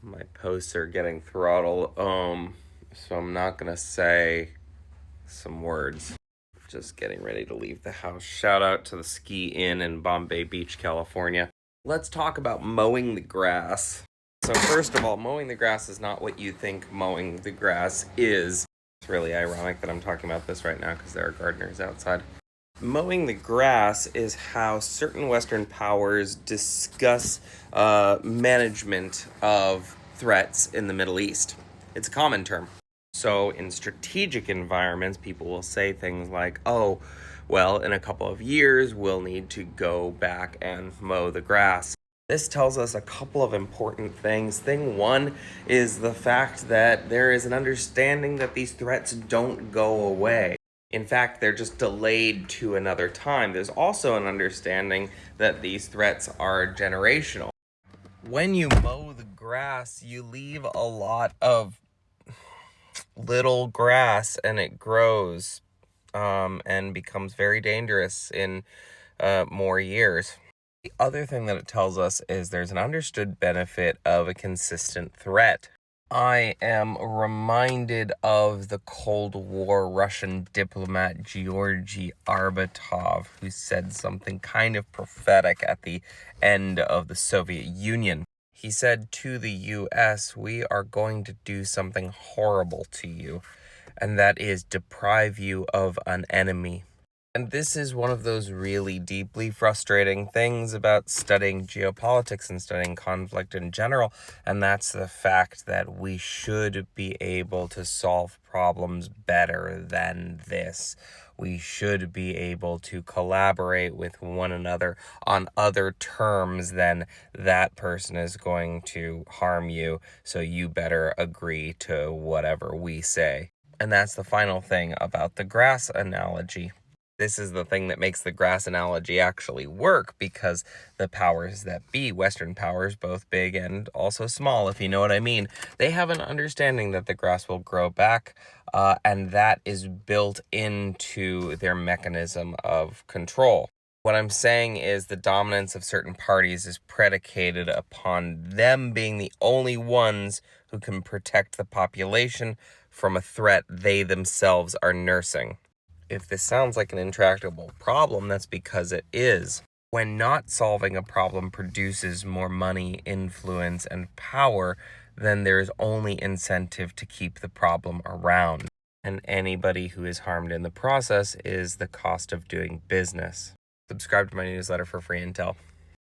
My posts are getting throttled, so I'm not gonna say some words. Just getting ready to leave the house. Shout out to the Ski Inn in Bombay Beach, California. Let's talk about mowing the grass. So first of all, mowing the grass is not what you think mowing the grass is. It's really ironic that I'm talking about this right now because there are gardeners outside. Mowing the grass is how certain Western powers discuss management of threats in the Middle East. It's a common term. So, in strategic environments, people will say things like, oh, well, in a couple of years, we'll need to go back and mow the grass. This tells us a couple of important things. Thing one is the fact that there is an understanding that these threats don't go away. In fact, they're just delayed to another time. There's also an understanding that these threats are generational. When you mow the grass, you leave a lot of little grass and it grows and becomes very dangerous in more years. The other thing that it tells us is there's an understood benefit of a consistent threat. I am reminded of the Cold War Russian diplomat Georgy Arbatov, who said something kind of prophetic at the end of the Soviet Union. He said to the US, we are going to do something horrible to you, and that is deprive you of an enemy. And this is one of those really deeply frustrating things about studying geopolitics and studying conflict in general, and that's the fact that we should be able to solve problems better than this. We should be able to collaborate with one another on other terms than that person is going to harm you, so you better agree to whatever we say. And that's the final thing about the grass analogy. This is the thing that makes the grass analogy actually work, because the powers that be, Western powers, both big and also small, if you know what I mean, they have an understanding that the grass will grow back, and that is built into their mechanism of control. What I'm saying is the dominance of certain parties is predicated upon them being the only ones who can protect the population from a threat they themselves are nursing. If this sounds like an intractable problem, that's because it is. When not solving a problem produces more money, influence, and power, then there is only incentive to keep the problem around. And anybody who is harmed in the process is the cost of doing business. Subscribe to my newsletter for free intel.